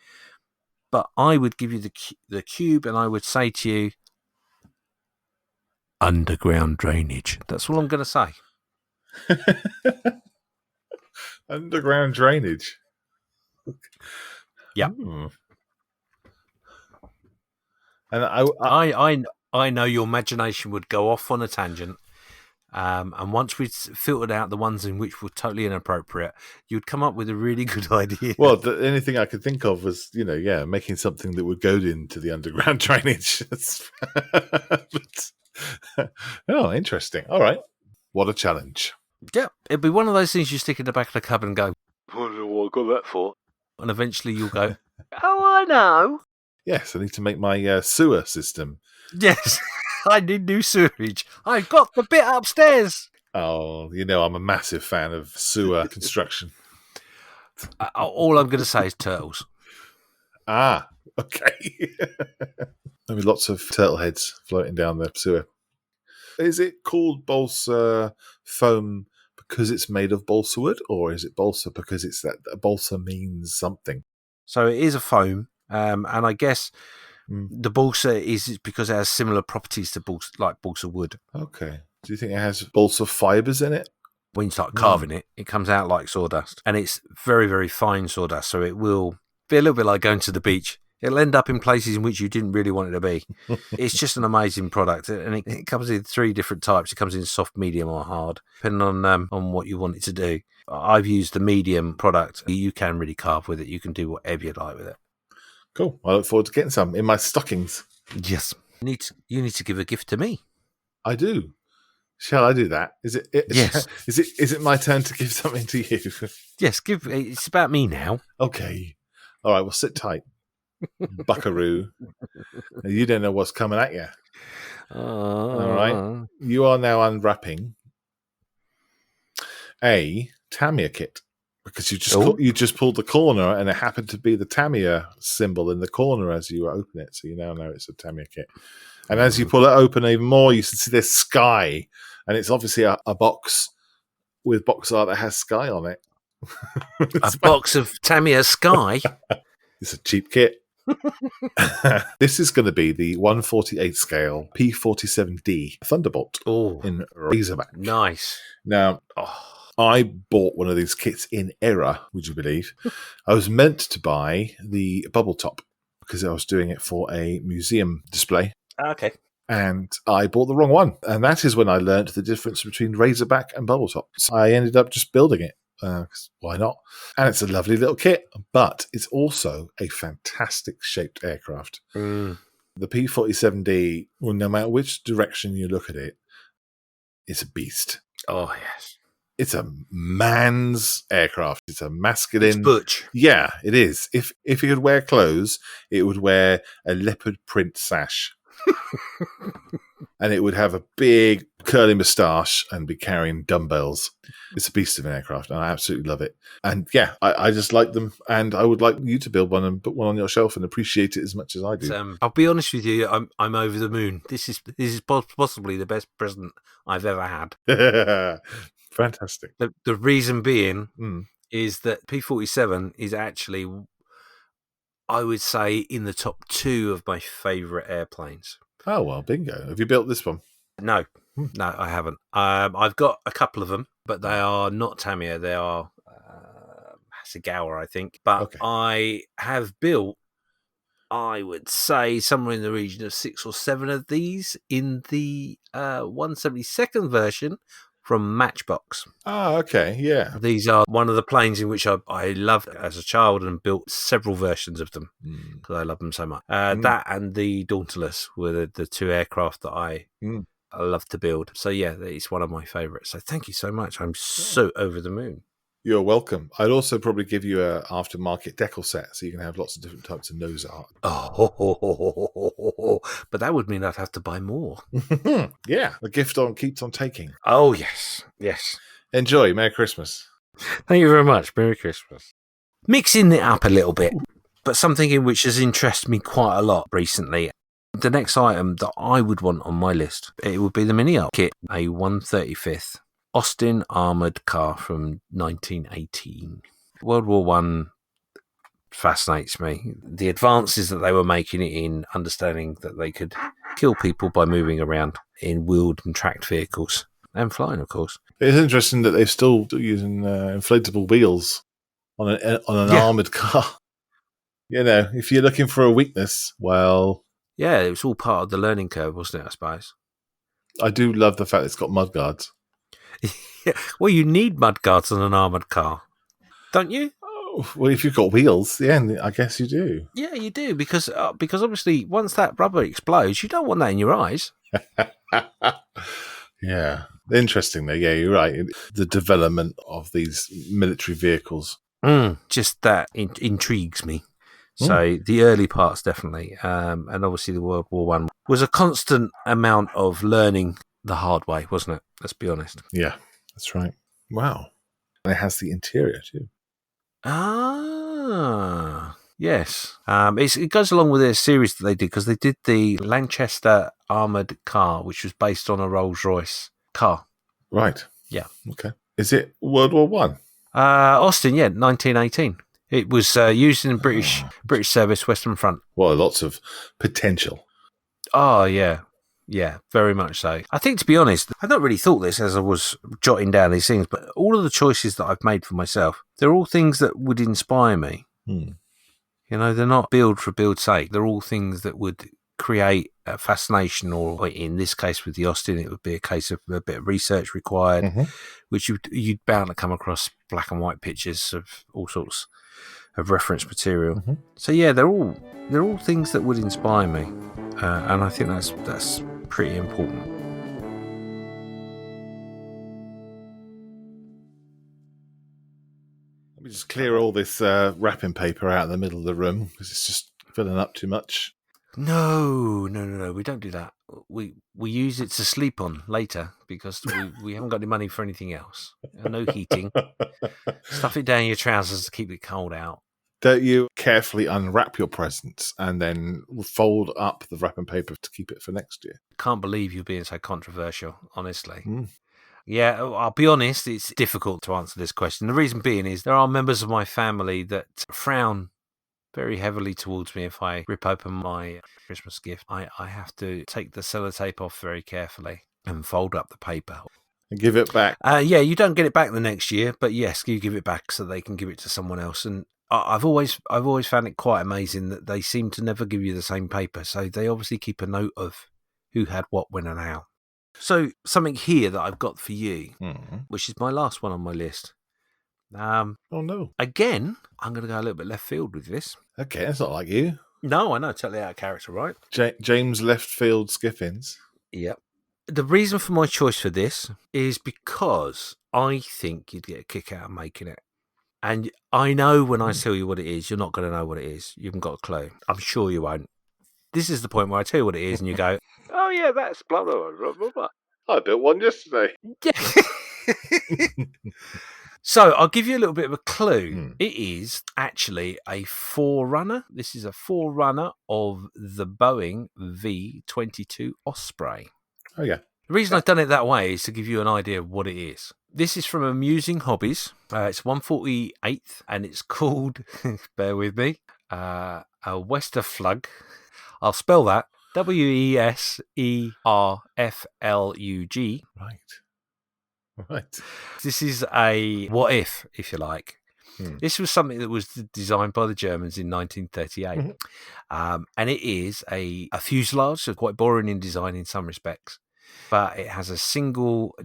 But I would give you the cube and I would say to you, underground drainage. That's all I'm going to say. Underground drainage. Yeah. And I know your imagination would go off on a tangent. And once we'd filtered out the ones in which were totally inappropriate, you'd come up with a really good idea. Well, the only thing I could think of was, making something that would go into the underground drainage. Oh, interesting. All right. What a challenge. Yeah, it'd be one of those things you stick in the back of the cupboard and go, what have I got that for? And eventually you'll go, oh, I know. Yes, I need to make my sewer system. Yes, I need new sewerage. I've got the bit upstairs. Oh, I'm a massive fan of sewer construction. All I'm going to say is turtles. Ah, okay. Maybe lots of turtle heads floating down the sewer. Is it called balsa foam because it's made of balsa wood, or is it balsa because it's that balsa means something? So it is a foam, and I guess the balsa is because it has similar properties to balsa wood. Okay. Do you think it has balsa fibers in it? When you start carving it, it comes out like sawdust, and it's very, very fine sawdust. So it will be a little bit like going to the beach. It'll end up in places in which you didn't really want it to be. It's just an amazing product, and it comes in 3 different types. It comes in soft, medium, or hard, depending on what you want it to do. I've used the medium product. You can really carve with it. You can do whatever you like with it. Cool. I look forward to getting some in my stockings. Yes. You need to give a gift to me. I do. Shall I do that? Is it? Yes. Is it my turn to give something to you? Yes. It's about me now. Okay. All right. Well, sit tight, buckaroo. You don't know what's coming at you. All right. You are now unwrapping a Tamiya kit because you just pulled the corner and it happened to be the Tamiya symbol in the corner as you open it. So you now know it's a Tamiya kit. And as you pull it open even more, you see this sky, and it's obviously a box with box art that has sky on it. A box of Tamiya Sky. It's a cheap kit. This is going to be the 1/48 scale P47D Thunderbolt in Razorback. Nice. Now, I bought one of these kits in error, would you believe? I was meant to buy the bubble top because I was doing it for a museum display. Okay. And I bought the wrong one. And that is when I learned the difference between Razorback and bubble top. So I ended up just building it. Why not? And it's a lovely little kit, but it's also a fantastic shaped aircraft. The P47D, well, no matter which direction you look at it, it's a beast. Oh, yes. It's a man's aircraft. It's a masculine. It's butch. Yeah, it is. If it could wear clothes, it would wear a leopard print sash. And it would have a big curly moustache and be carrying dumbbells. It's a beast of an aircraft, and I absolutely love it. And yeah, I just like them, and I would like you to build one and put one on your shelf and appreciate it as much as I do. I'll be honest with you, I'm over the moon. This is possibly the best present I've ever had. Fantastic. The reason being is that P47 is actually I would say in the top 2 of my favourite airplanes. Oh, well, bingo. Have you built this one? No, I haven't. I've got a couple of them, but they are not Tamiya. They are Hasegawa, I think. But Okay. I have built, I would say, somewhere in the region of 6 or 7 of these in the 172nd version from Matchbox. Ah, okay, yeah. These are one of the planes in which I loved as a child and built several versions of them because I love them so much. That and the Dauntless were the 2 aircraft that I love to build. So yeah, it's one of my favourites. So thank you so much. I'm so over the moon. You're welcome. I'd also probably give you a aftermarket decal set so you can have lots of different types of nose art. Oh, but that would mean I'd have to buy more. Yeah, the gift keeps on taking. Oh, yes. Enjoy. Merry Christmas. Thank you very much. Merry Christmas. Mixing it up a little bit, but something in which has interested me quite a lot recently. The next item that I would want on my list, it would be the mini-up kit, a 135th Austin armoured car from 1918. World War I fascinates me. The advances that they were making in understanding that they could kill people by moving around in wheeled and tracked vehicles and flying, of course. It's interesting that they're still using inflatable wheels on an armoured car. You know, if you're looking for a weakness, well... Yeah, it was all part of the learning curve, wasn't it, I suppose? I do love the fact it's got mudguards. Well, you need mudguards on an armoured car, don't you? Oh, well, if you've got wheels, yeah, I guess you do. Yeah, you do, because obviously once that rubber explodes, you don't want that in your eyes. Yeah. Interesting, though. Yeah, you're right. The development of these military vehicles. Just that intrigues me. So the early parts, definitely. And obviously the World War I was a constant amount of learning the hard way, wasn't it? Let's be honest. Yeah, that's right. Wow. And it has the interior, too. Ah, yes. It goes along with their series that they did, because they did the Lanchester armoured car, which was based on a Rolls-Royce car. Right. Yeah. Okay. Is it World War One? Austin, yeah, 1918. It was used in British service, Western Front. Well, lots of potential. Oh, yeah. Yeah, very much so. I think, to be honest, I not really thought this as I was jotting down these things, but all of the choices that I've made for myself, they're all things that would inspire me. You know, they're not build for build's sake. They're all things that would create a fascination, or in this case with the Austin, it would be a case of a bit of research required, which you'd bound to come across black and white pictures of all sorts of reference material. So yeah, they're all things that would inspire me, and I think that's pretty important. Let me just clear all this wrapping paper out in the middle of the room because it's just filling up too much. No, we don't do that. We use it to sleep on later because we haven't got any money for anything else. No heating. Stuff it down your trousers to keep it cold out. Don't you carefully unwrap your presents and then fold up the wrapping paper to keep it for next year? Can't believe you're being so controversial, honestly. Yeah, I'll be honest, it's difficult to answer this question. The reason being is there are members of my family that frown very heavily towards me if I rip open my Christmas gift. I have to take the sellotape off very carefully and fold up the paper. And give it back. Yeah, you don't get it back the next year, but yes, you give it back so they can give it to someone else. And I've always found it quite amazing that they seem to never give you the same paper. So they obviously keep a note of who had what, when and how. So something here that I've got for you, which is my last one on my list. Oh no. Again, I'm going to go a little bit left field with this. Okay, that's not like you. No, I know, totally out of character, right? James Left Field Skiffins. Yep. The reason for my choice for this is because I think you'd get a kick out of making it. And I know when I tell you what it is, you're not going to know what it is. You haven't got a clue. I'm sure you won't. This is the point where I tell you what it is and you go, oh yeah, that's blah, blah, blah, blah, blah. I built one yesterday. Yeah. So I'll give you a little bit of a clue. It is actually a forerunner. This is a forerunner of the Boeing V-22 Osprey. Oh, yeah. The reason I've done it that way is to give you an idea of what it is. This is from Amusing Hobbies. It's 148th and it's called, bear with me, a Westerflug. I'll spell that. Weserflug. Right. This is a what if you like. Hmm. This was something that was designed by the Germans in 1938. And it is a fuselage, so quite boring in design in some respects. But it has a single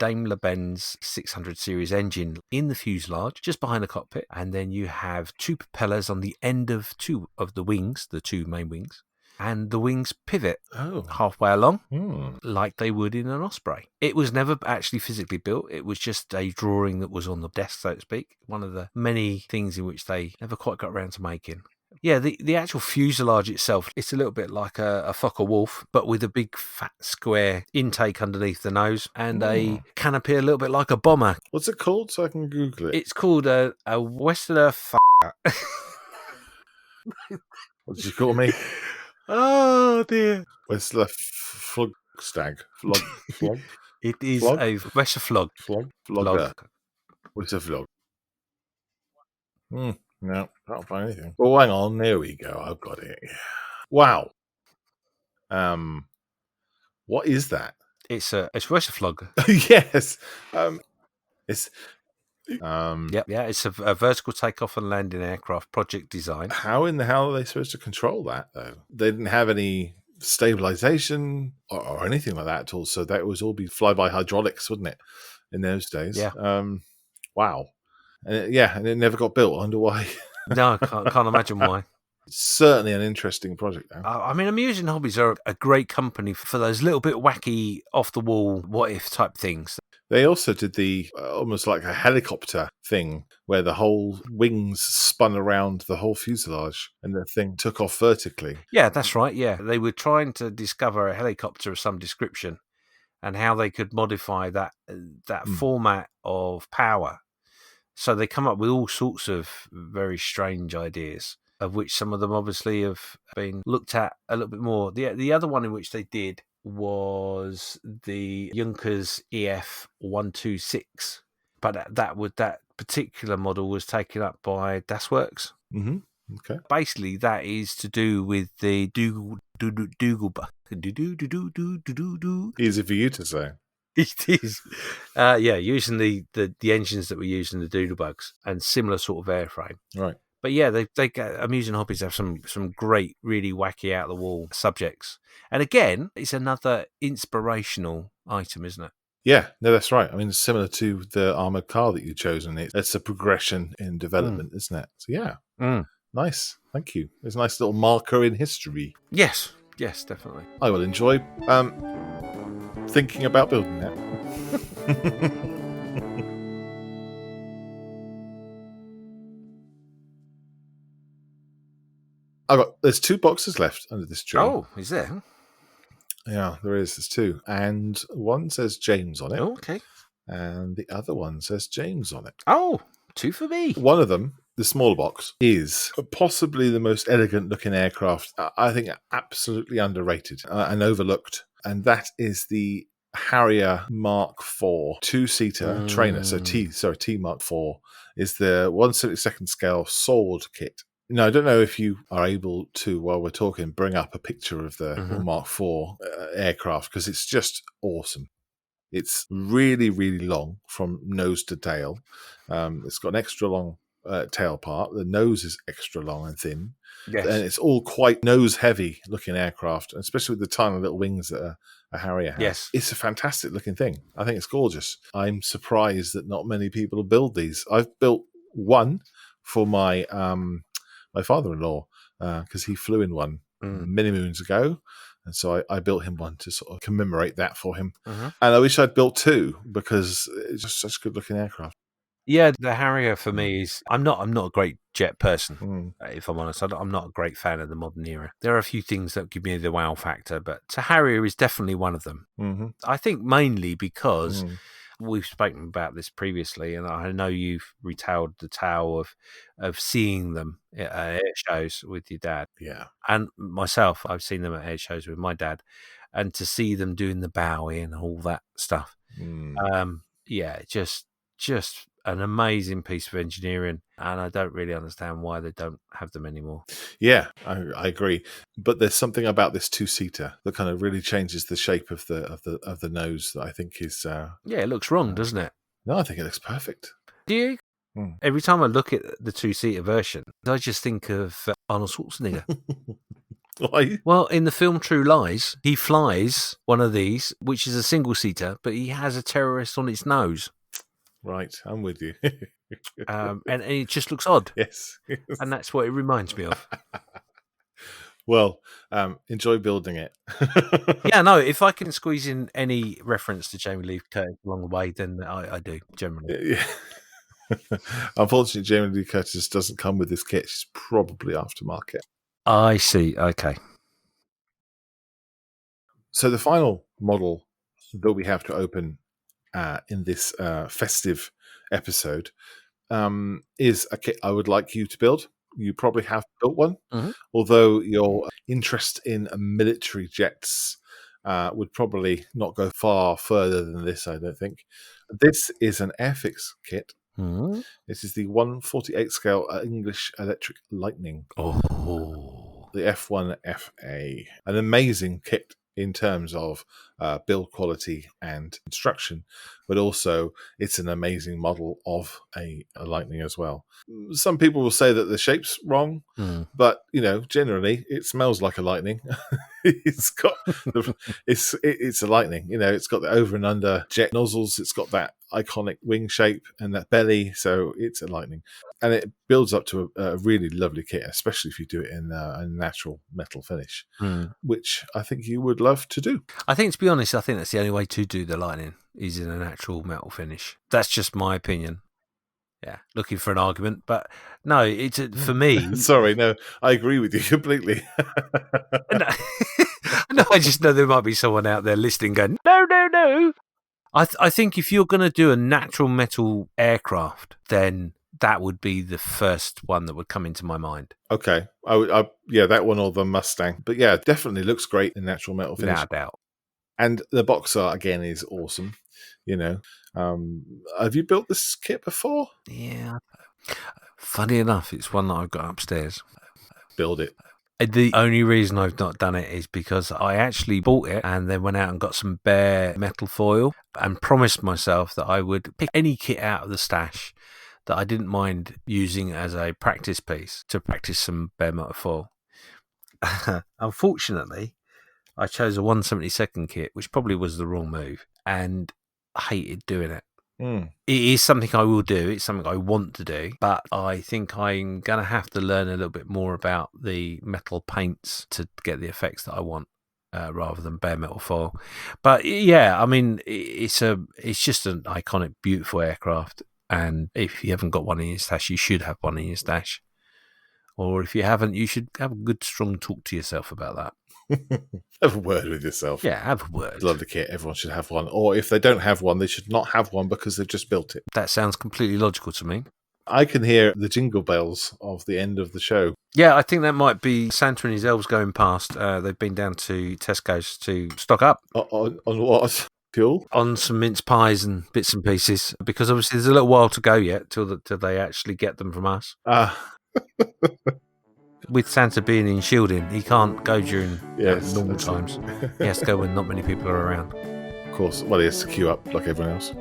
Daimler-Benz 600 series engine in the fuselage, just behind the cockpit. And then you have two propellers on the end of two of the wings, the two main wings. And the wings pivot halfway along, like they would in an Osprey. It was never actually physically built. It was just a drawing that was on the desk, so to speak. One of the many things in which they never quite got around to making. Yeah, the actual fuselage itself, it's a little bit like a Fokker-Wulf, but with a big fat square intake underneath the nose and a canopy a little bit like a bomber. What's it called so I can Google it? It's called a Westerner What did you call me? Oh, dear. Whistler Flugstag. Flog? It is Flog? a Westerflug. Flogger. Whistler Flog. No, can't find anything. Oh, hang on. There we go. I've got it. Wow. What is that? It's Westerflug. Yes. It's it's a vertical takeoff and landing aircraft project design. How in the hell are they supposed to control that, though? They didn't have any stabilization or anything like that at all. So that was all be fly-by hydraulics, wouldn't it, in those days? Yeah. Wow. And it never got built. I wonder why. No, can't imagine why. It's certainly an interesting project, though. I mean, Amusing Hobbies are a great company for those little bit wacky, off-the-wall, what-if type things. They also did the almost like a helicopter thing where the whole wings spun around the whole fuselage and the thing took off vertically. Yeah, that's right. Yeah, they were trying to discover a helicopter of some description and how they could modify that format of power. So they come up with all sorts of very strange ideas, of which some of them obviously have been looked at a little bit more. The other one in which they did was the Junkers EF-126, but that particular model was taken up by Das Works. Mm-hmm. Okay. Basically, that is to do with the Dougal. Easy for you to say. It is, using the engines that were used in the Doodlebugs and similar sort of airframe. Right. But yeah, they Amusing Hobbies have some great, really wacky out of the wall subjects. And again, it's another inspirational item, isn't it? Yeah, no, that's right. I mean, it's similar to the armored car that you've chosen. It's a progression in development, isn't it? So yeah, nice. Thank you. It's a nice little marker in history. Yes, definitely. I will enjoy thinking about building that. There's 2 boxes left under this tree. Oh, is there? Yeah, there is. There's 2. And one says James on it. Oh, okay. And the other one says James on it. Oh, 2 for me. One of them, the smaller box, is possibly the most elegant looking aircraft. I think absolutely underrated and overlooked. And that is the Harrier Mark IV 2-seater trainer. So T Mark IV is the 1/72 scale sword kit. Now, I don't know if you are able to, while we're talking, bring up a picture of the Mark IV aircraft, because it's just awesome. It's really, really long from nose to tail. It's got an extra long tail part. The nose is extra long and thin. Yes. And it's all quite nose-heavy looking aircraft, especially with the tiny little wings that a Harrier has. Yes. It's a fantastic looking thing. I think it's gorgeous. I'm surprised that not many people build these. I've built one for my my father-in-law, because he flew in one many moons ago. And so I built him one to sort of commemorate that for him. And I wish I'd built 2, because it's just such a good-looking aircraft. Yeah, the Harrier for me is... I'm not a great jet person, if I'm honest. I'm not a great fan of the modern era. There are a few things that give me the wow factor, but the Harrier is definitely one of them. I think mainly because... We've spoken about this previously, and I know you've retailed the tale of seeing them at air shows with your dad. Yeah. And myself, I've seen them at air shows with my dad, and to see them doing the bowie and all that stuff. Just an amazing piece of engineering, and I don't really understand why they don't have them anymore. Yeah, I agree. But there's something about this two-seater that kind of really changes the shape of the nose that I think is. Yeah, it looks wrong, doesn't it? No, I think it looks perfect. Do you? Every time I look at the two-seater version, I just think of Arnold Schwarzenegger. Why? Well, in the film True Lies, he flies one of these, which is a single-seater, but he has a terrorist on its nose. Right, I'm with you. And it just looks odd. Yes. And that's what it reminds me of. Well, enjoy building it. Yeah, no, if I can squeeze in any reference to Jamie Lee Curtis along the way, then I do, generally. Yeah. Unfortunately, Jamie Lee Curtis doesn't come with this kit. She's probably aftermarket. I see. Okay. So the final model that we have to open in this festive episode is a kit I would like you to build. You probably have built one, although your interest in military jets would probably not go far further than this, I don't think. This is an Airfix kit. This is the 1/48 scale English Electric Lightning. Oh. The F1FA. An amazing kit in terms of build quality and construction, but also it's an amazing model of a Lightning as well. Some people will say that the shape's wrong, but generally it smells like a Lightning. It's got it's a Lightning. It's got the over and under jet nozzles. It's got that iconic wing shape and that belly, so it's a Lightning, and it builds up to a really lovely kit, especially if you do it in a natural metal finish, which I think you would love to do. I think, to be honest, I think that's the only way to do the Lightning is in a natural metal finish. That's just my opinion. Yeah, looking for an argument, but no, it's for me. Sorry, no, I agree with you completely. No, I just know there might be someone out there listening going, no. I think if you're going to do a natural metal aircraft, then that would be the first one that would come into my mind. Okay, yeah, that one or the Mustang, but yeah, definitely looks great in natural metal finish, without doubt. And the box art again is awesome. Have you built this kit before? Yeah. Funny enough, it's one that I've got upstairs. Build it. The only reason I've not done it is because I actually bought it and then went out and got some bare metal foil and promised myself that I would pick any kit out of the stash that I didn't mind using as a practice piece to practice some bare metal foil. Unfortunately, I chose a 1/72 kit, which probably was the wrong move, and I hated doing it. It is something I will do. It's something I want to do, but I think I'm going to have to learn a little bit more about the metal paints to get the effects that I want, rather than bare metal foil. But yeah, I mean, it's just an iconic, beautiful aircraft, and if you haven't got one in your stash, you should have one in your stash. Or if you haven't, you should have a good, strong talk to yourself about that. Have a word with yourself. Yeah, have a word. Love the kit. Everyone should have one. Or if they don't have one, they should not have one because they've just built it. That sounds completely logical to me. I can hear the jingle bells of the end of the show. Yeah, I think that might be Santa and his elves going past. They've been down to Tesco's to stock up. On what? Fuel? On some mince pies and bits and pieces. Because obviously there's a little while to go yet till they actually get them from us. With Santa being in shielding, he can't go during normal times. He has to go when not many people are around. Of course. Well, he has to queue up like everyone else.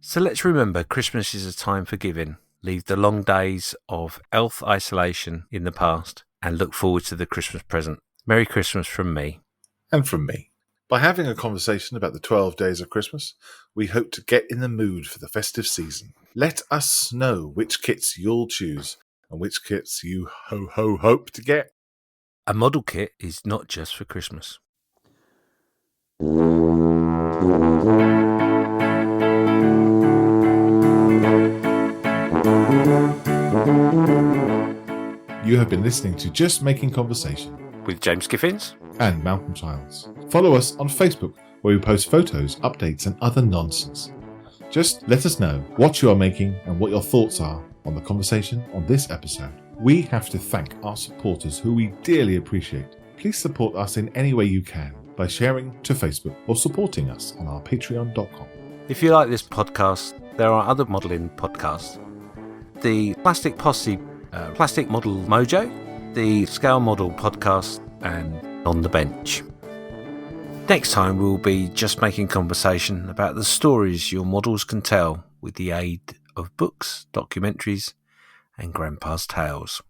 So let's remember, Christmas is a time for giving. Leave the long days of health isolation in the past and look forward to the Christmas present. Merry Christmas from me. And from me. By having a conversation about the 12 days of Christmas, we hope to get in the mood for the festive season. Let us know which kits you'll choose and which kits you hope to get. A model kit is not just for Christmas. You have been listening to Just Making Conversation with James Skiffins and Malcolm Childs. Follow us on Facebook, where we post photos, updates, and other nonsense. Just let us know what you are making and what your thoughts are on the conversation on this episode. We have to thank our supporters who we dearly appreciate. Please support us in any way you can by sharing to Facebook or supporting us on our patreon.com. If you like this podcast, there are other modelling podcasts. The Plastic Posse, Plastic Model Mojo, the Scale Model Podcast, and On the Bench. Next time we'll be just making conversation about the stories your models can tell with the aid of books, documentaries, and Grandpa's Tales.